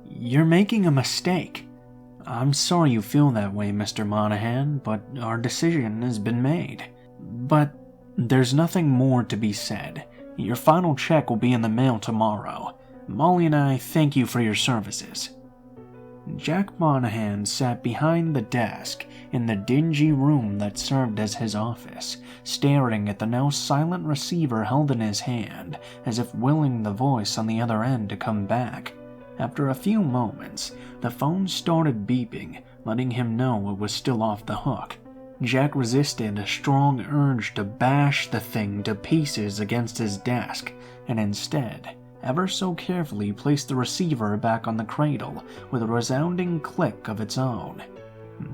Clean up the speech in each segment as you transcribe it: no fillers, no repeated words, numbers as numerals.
You're making a mistake. I'm sorry you feel that way, Mr. Monahan, but our decision has been made. But there's nothing more to be said. Your final check will be in the mail tomorrow. Molly and I thank you for your services. Jack Monahan sat behind the desk in the dingy room that served as his office, staring at the now silent receiver held in his hand, as if willing the voice on the other end to come back. After a few moments, the phone started beeping, letting him know it was still off the hook. Jack resisted a strong urge to bash the thing to pieces against his desk, and instead, ever so carefully placed the receiver back on the cradle with a resounding click of its own.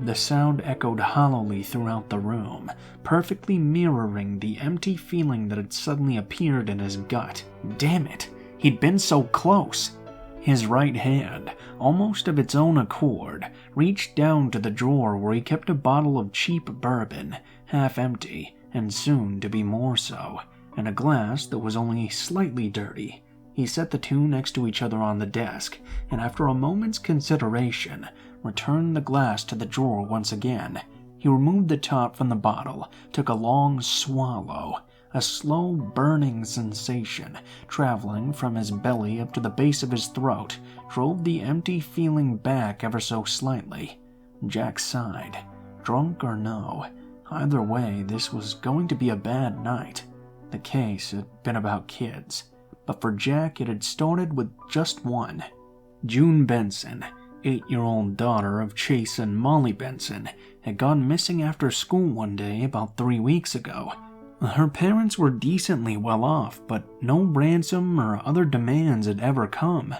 The sound echoed hollowly throughout the room, perfectly mirroring the empty feeling that had suddenly appeared in his gut. Damn it, he'd been so close! His right hand, almost of its own accord, reached down to the drawer where he kept a bottle of cheap bourbon, half empty, and soon to be more so, and a glass that was only slightly dirty. He set the two next to each other on the desk, and after a moment's consideration, returned the glass to the drawer once again. He removed the top from the bottle, took a long swallow. A slow burning sensation, traveling from his belly up to the base of his throat, drove the empty feeling back ever so slightly. Jack sighed. Drunk or no, either way, this was going to be a bad night. The case had been about kids, but for Jack it had started with just one. June Benson, 8-year-old daughter of Chase and Molly Benson, had gone missing after school one day about 3 weeks ago. Her parents were decently well off, but no ransom or other demands had ever come.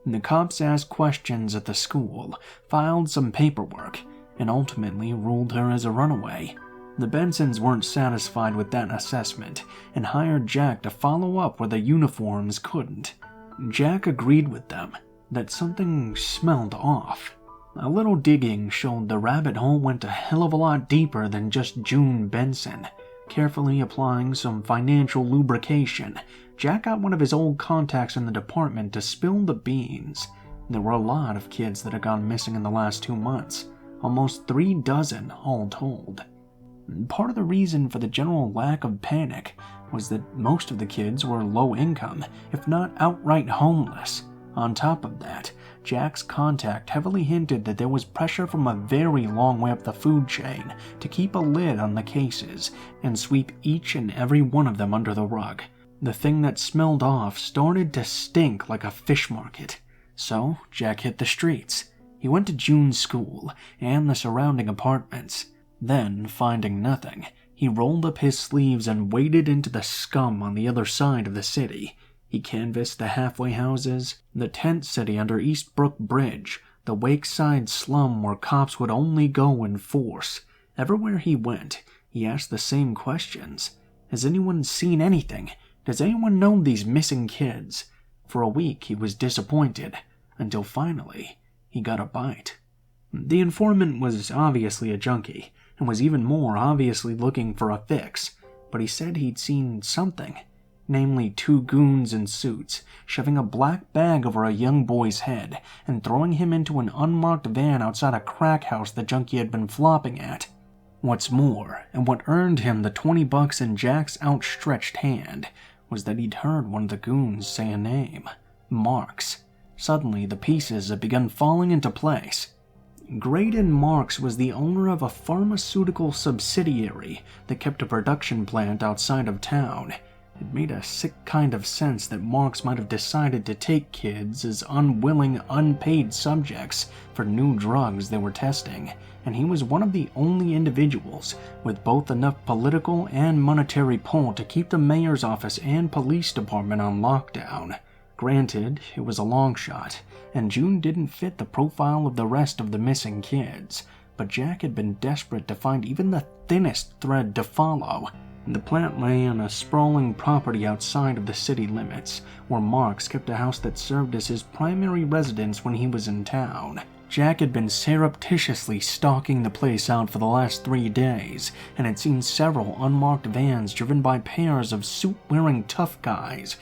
The cops asked questions at the school, filed some paperwork, and ultimately ruled her as a runaway. The Bensons weren't satisfied with that assessment and hired Jack to follow up where the uniforms couldn't. Jack agreed with them that something smelled off. A little digging showed the rabbit hole went a hell of a lot deeper than just June Benson. Carefully applying some financial lubrication, Jack got one of his old contacts in the department to spill the beans. There were a lot of kids that had gone missing in the last 2 months, almost 3 dozen all told. Part of the reason for the general lack of panic was that most of the kids were low income, if not outright homeless. On top of that, Jack's contact heavily hinted that there was pressure from a very long way up the food chain to keep a lid on the cases and sweep each and every one of them under the rug. The thing that smelled off started to stink like a fish market. So Jack hit the streets. He went to June's school and the surrounding apartments. Then, finding nothing, he rolled up his sleeves and waded into the scum on the other side of the city. He canvassed the halfway houses, the tent city under Eastbrook Bridge, the Wakeside slum where cops would only go in force. Everywhere he went, he asked the same questions. Has anyone seen anything? Does anyone know these missing kids? For a week he was disappointed, until finally he got a bite. The informant was obviously a junkie, and was even more obviously looking for a fix, but he said he'd seen something. Namely 2 goons in suits, shoving a black bag over a young boy's head and throwing him into an unmarked van outside a crack house the junkie had been flopping at. What's more, and what earned him the $20 in Jack's outstretched hand, was that he'd heard one of the goons say a name. Marks. Suddenly, the pieces had begun falling into place. Graydon Marks was the owner of a pharmaceutical subsidiary that kept a production plant outside of town. It made a sick kind of sense that Marks might have decided to take kids as unwilling, unpaid subjects for new drugs they were testing, and he was one of the only individuals with both enough political and monetary pull to keep the mayor's office and police department on lockdown. Granted, it was a long shot, and June didn't fit the profile of the rest of the missing kids, but Jack had been desperate to find even the thinnest thread to follow. The plant lay on a sprawling property outside of the city limits, where Marks kept a house that served as his primary residence when he was in town. Jack had been surreptitiously stalking the place out for the last 3 days, and had seen several unmarked vans driven by pairs of suit-wearing tough guys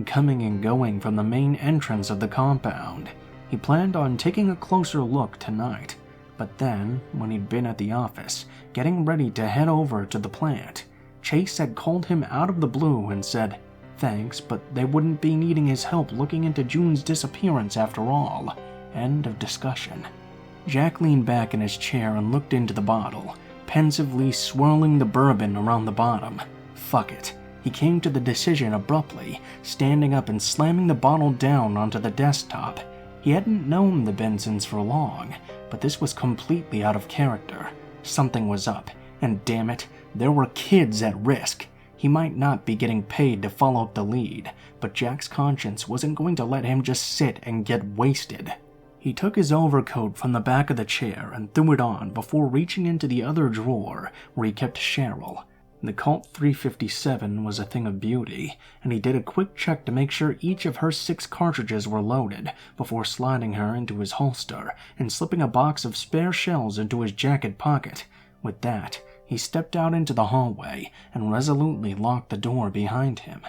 coming and going from the main entrance of the compound. He planned on taking a closer look tonight, but then, when he'd been at the office, getting ready to head over to the plant, Chase had called him out of the blue and said, thanks, but they wouldn't be needing his help looking into June's disappearance after all. End of discussion. Jack leaned back in his chair and looked into the bottle, pensively swirling the bourbon around the bottom. Fuck it. He came to the decision abruptly, standing up and slamming the bottle down onto the desktop. He hadn't known the Bensons for long, but this was completely out of character. Something was up, and damn it, there were kids at risk. He might not be getting paid to follow up the lead, but Jack's conscience wasn't going to let him just sit and get wasted. He took his overcoat from the back of the chair and threw it on before reaching into the other drawer where he kept Cheryl. The Colt 357 was a thing of beauty, and he did a quick check to make sure each of her 6 cartridges were loaded before sliding her into his holster and slipping a box of spare shells into his jacket pocket. With that, he stepped out into the hallway and resolutely locked the door behind him.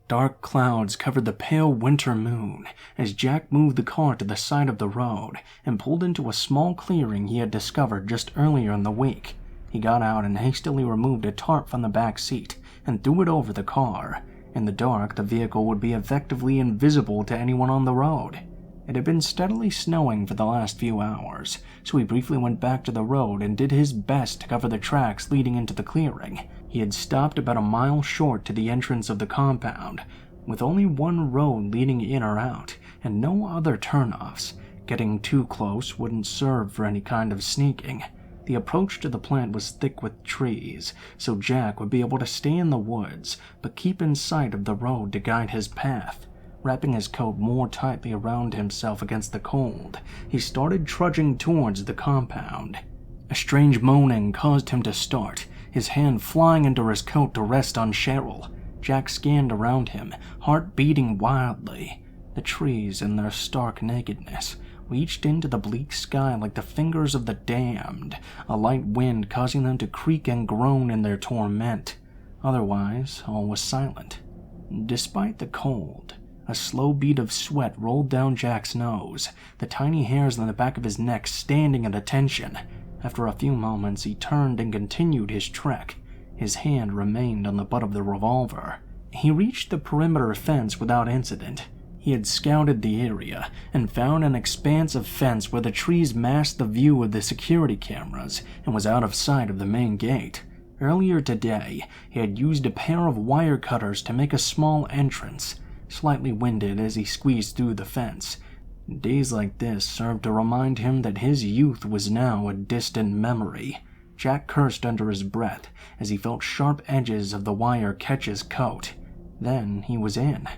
Dark clouds covered the pale winter moon as Jack moved the car to the side of the road and pulled into a small clearing he had discovered just earlier in the week. He got out and hastily removed a tarp from the back seat and threw it over the car. In the dark, the vehicle would be effectively invisible to anyone on the road. It had been steadily snowing for the last few hours, so he briefly went back to the road and did his best to cover the tracks leading into the clearing. He had stopped about a mile short to the entrance of the compound, with only one road leading in or out, and no other turnoffs. Getting too close wouldn't serve for any kind of sneaking. The approach to the plant was thick with trees, so Jack would be able to stay in the woods, but keep in sight of the road to guide his path. Wrapping his coat more tightly around himself against the cold, he started trudging towards the compound. A strange moaning caused him to start, his hand flying under his coat to rest on Cheryl. Jack scanned around him, heart beating wildly. The trees, in their stark nakedness, reached into the bleak sky like the fingers of the damned, a light wind causing them to creak and groan in their torment. Otherwise, all was silent. Despite the cold, a slow bead of sweat rolled down Jack's nose, the tiny hairs on the back of his neck standing at attention. After a few moments, he turned and continued his trek. His hand remained on the butt of the revolver. He reached the perimeter fence without incident. He had scouted the area and found an expanse of fence where the trees masked the view of the security cameras and was out of sight of the main gate. Earlier today, he had used a pair of wire cutters to make a small entrance, slightly winded as he squeezed through the fence. Days like this served to remind him that his youth was now a distant memory. Jack cursed under his breath as he felt sharp edges of the wire catch his coat. Then he was in.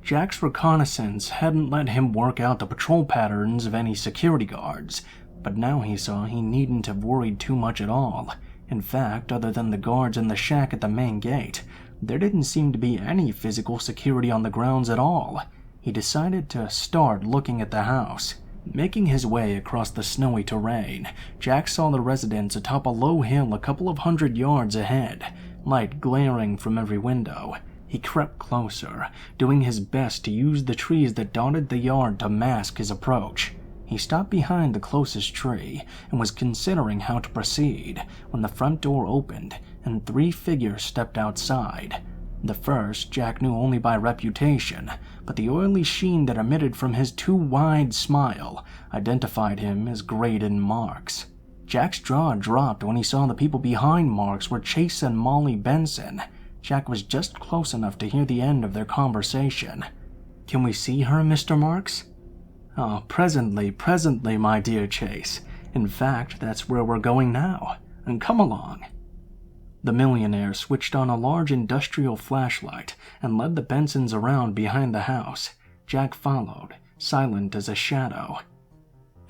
Jack's reconnaissance hadn't let him work out the patrol patterns of any security guards, but now he saw he needn't have worried too much at all. In fact, other than the guards in the shack at the main gate, there didn't seem to be any physical security on the grounds at all. He decided to start looking at the house. Making his way across the snowy terrain, Jack saw the residence atop a low hill a couple of 100 yards ahead, light glaring from every window. He crept closer, doing his best to use the trees that dotted the yard to mask his approach. He stopped behind the closest tree and was considering how to proceed when the front door opened and 3 figures stepped outside. The first Jack knew only by reputation, but the oily sheen that emitted from his too wide smile identified him as Graydon Marks. Jack's jaw dropped when he saw the people behind Marks were Chase and Molly Benson. Jack was just close enough to hear the end of their conversation. "Can we see her, Mr. Marks?" "Oh, presently, my dear Chase. In fact, that's where we're going now. And come along." The millionaire switched on a large industrial flashlight and led the Bensons around behind the house. Jack followed, silent as a shadow.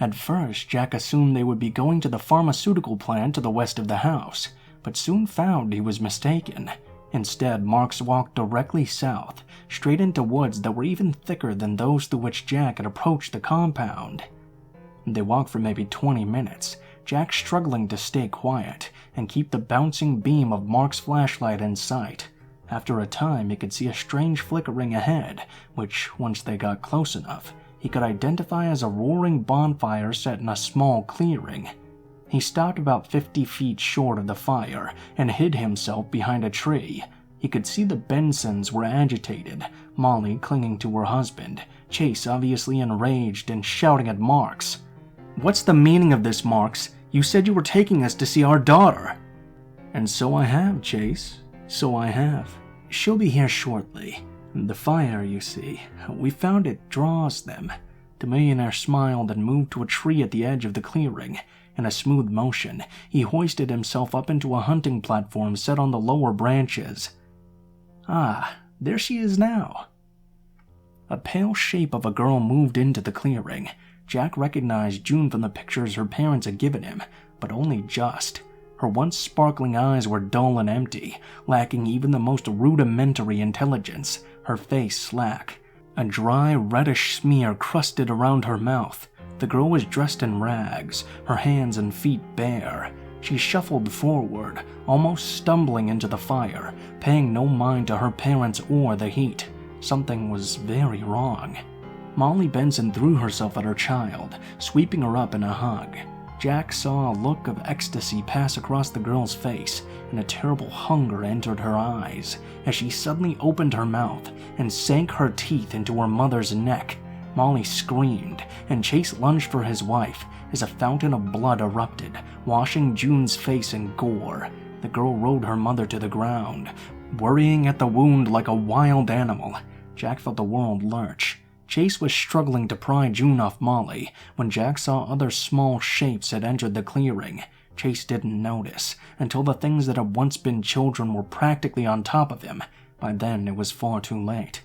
At first, Jack assumed they would be going to the pharmaceutical plant to the west of the house, but soon found he was mistaken. Instead, Marks walked directly south, straight into woods that were even thicker than those through which Jack had approached the compound. They walked for maybe 20 minutes, Jack struggling to stay quiet and keep the bouncing beam of Mark's flashlight in sight. After a time, he could see a strange flickering ahead, which, once they got close enough, he could identify as a roaring bonfire set in a small clearing. He stopped about 50 feet short of the fire and hid himself behind a tree. He could see the Bensons were agitated, Molly clinging to her husband, Chase obviously enraged and shouting at Marks. "What's the meaning of this, Marks? You said you were taking us to see our daughter." "And so I have, Chase. So I have. She'll be here shortly. The fire, you see, we found it draws them." The millionaire smiled and moved to a tree at the edge of the clearing. In a smooth motion, he hoisted himself up into a hunting platform set on the lower branches. "Ah, there she is now." A pale shape of a girl moved into the clearing. Jack recognized June from the pictures her parents had given him, but only just. Her once sparkling eyes were dull and empty, lacking even the most rudimentary intelligence, her face slack. A dry, reddish smear crusted around her mouth. The girl was dressed in rags, her hands and feet bare. She shuffled forward, almost stumbling into the fire, paying no mind to her parents or the heat. Something was very wrong. Molly Benson threw herself at her child, sweeping her up in a hug. Jack saw a look of ecstasy pass across the girl's face, and a terrible hunger entered her eyes as she suddenly opened her mouth and sank her teeth into her mother's neck. Molly screamed, and Chase lunged for his wife as a fountain of blood erupted, washing June's face in gore. The girl rode her mother to the ground, worrying at the wound like a wild animal. Jack felt the world lurch. Chase was struggling to pry June off Molly when Jack saw other small shapes had entered the clearing. Chase didn't notice until the things that had once been children were practically on top of him. By then, it was far too late.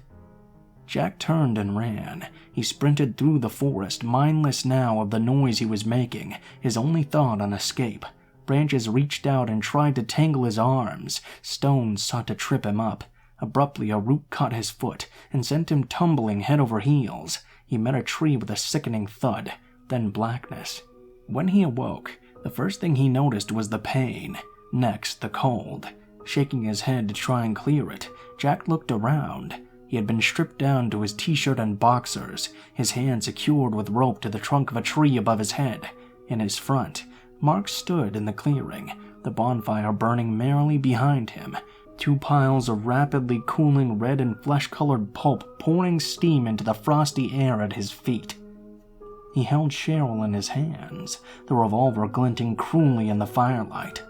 Jack turned and ran. He sprinted through the forest, mindless now of the noise he was making, his only thought on escape. Branches reached out and tried to tangle his arms. Stones sought to trip him up. Abruptly, a root caught his foot and sent him tumbling head over heels. He met a tree with a sickening thud, then blackness. When he awoke, the first thing he noticed was the pain. Next, the cold. Shaking his head to try and clear it, Jack looked around. He had been stripped down to his t-shirt and boxers, his hand secured with rope to the trunk of a tree above his head. In his front, Mark stood in the clearing, the bonfire burning merrily behind him. 2 piles of rapidly cooling red and flesh-colored pulp pouring steam into the frosty air at his feet. He held Cheryl in his hands, the revolver glinting cruelly in the firelight.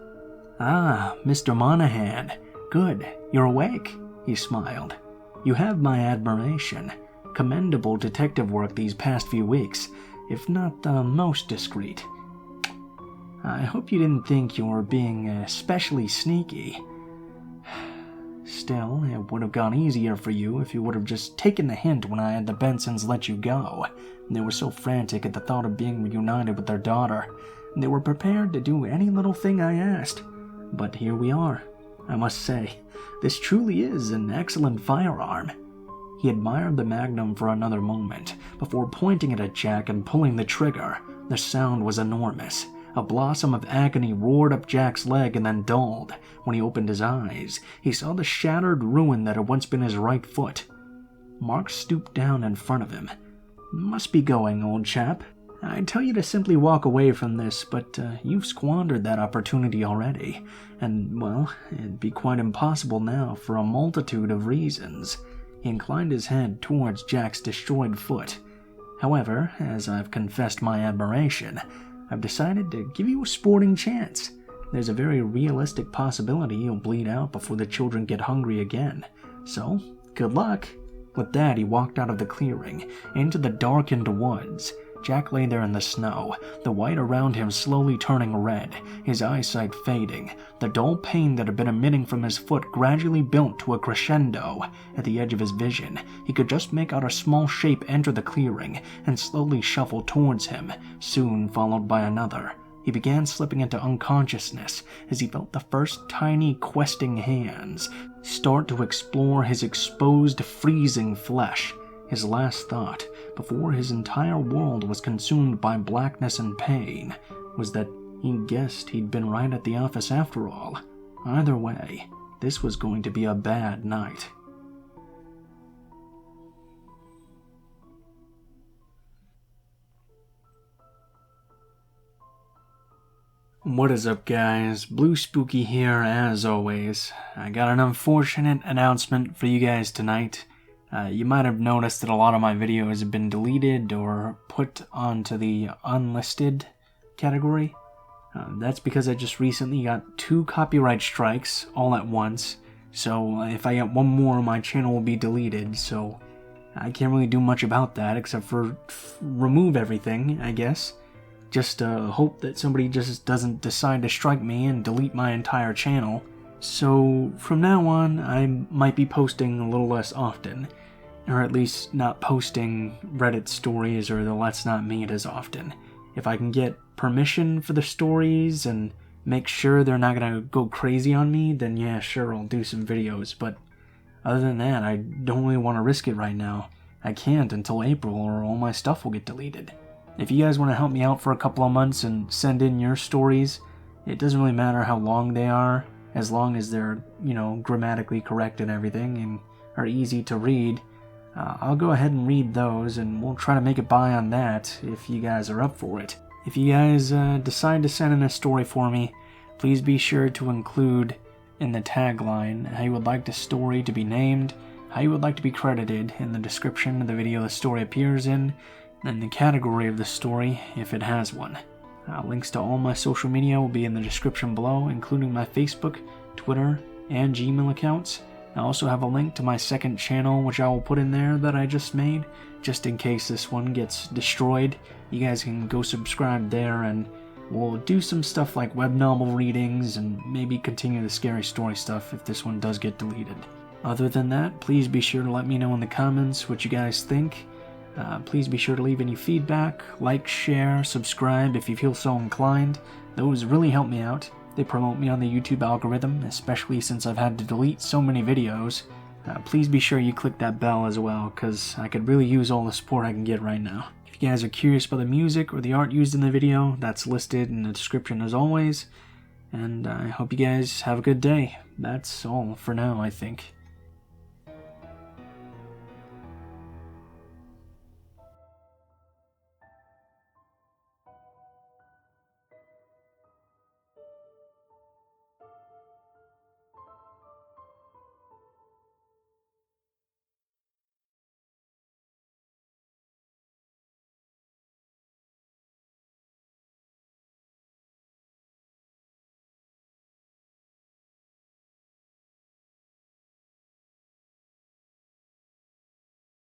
"Ah, Mr. Monahan. Good, you're awake," he smiled. "You have my admiration. Commendable detective work these past few weeks, if not the most discreet. I hope you didn't think you were being especially sneaky. Still, it would have gone easier for you if you would have just taken the hint when I had the Bensons let you go. They were so frantic at the thought of being reunited with their daughter. They were prepared to do any little thing I asked. But here we are. I must say, this truly is an excellent firearm." He admired the Magnum for another moment, before pointing it at Jack and pulling the trigger. The sound was enormous. A blossom of agony roared up Jack's leg and then dulled. When he opened his eyes, he saw the shattered ruin that had once been his right foot. Mark stooped down in front of him. "Must be going, old chap. I'd tell you to simply walk away from this, but you've squandered that opportunity already. And, well, it'd be quite impossible now for a multitude of reasons." He inclined his head towards Jack's destroyed foot. "However, as I've confessed my admiration, I've decided to give you a sporting chance. There's a very realistic possibility you'll bleed out before the children get hungry again. So, good luck." With that, he walked out of the clearing, into the darkened woods. Jack lay there in the snow, the white around him slowly turning red, his eyesight fading. The dull pain that had been emitting from his foot gradually built to a crescendo. At the edge of his vision, he could just make out a small shape enter the clearing and slowly shuffle towards him, soon followed by another. He began slipping into unconsciousness as he felt the first tiny questing hands start to explore his exposed, freezing flesh. His last thought, before his entire world was consumed by blackness and pain, was that he guessed he'd been right at the office after all. Either way, this was going to be a bad night. What is up, guys? Blue Spooky here as always. I got an unfortunate announcement for you guys tonight. You might have noticed that a lot of my videos have been deleted or put onto the unlisted category. That's because I just recently got 2 copyright strikes all at once, so if I get one more, my channel will be deleted, so I can't really do much about that except for remove everything, I guess. Just hope that somebody just doesn't decide to strike me and delete my entire channel. So from now on, I might be posting a little less often, or at least not posting Reddit stories or the Let's Not Meet as often. If I can get permission for the stories and make sure they're not gonna go crazy on me, then yeah, sure, I'll do some videos. But other than that, I don't really want to risk it right now. I can't until April or all my stuff will get deleted. If you guys want to help me out for a couple of months and send in your stories, it doesn't really matter how long they are, as long as they're, grammatically correct and everything and are easy to read. I'll go ahead and read those, and we'll try to make it by on that if you guys are up for it. If you guys decide to send in a story for me, please be sure to include in the tagline how you would like the story to be named, how you would like to be credited in the description of the video the story appears in, and the category of the story if it has one. Links to all my social media will be in the description below, including my Facebook, Twitter, and Gmail accounts. I also have a link to my second channel, which I will put in there, that I just made, just in case this one gets destroyed. You guys can go subscribe there, and we'll do some stuff like web novel readings and maybe continue the scary story stuff if this one does get deleted. Other than that, please be sure to let me know in the comments what you guys think. Please be sure to leave any feedback, like, share, subscribe if you feel so inclined. Those really help me out. They promote me on the YouTube algorithm, especially since I've had to delete so many videos. Please be sure you click that bell as well, because I could really use all the support I can get right now. If you guys are curious about the music or the art used in the video, that's listed in the description as always. And I hope you guys have a good day. That's all for now, I think.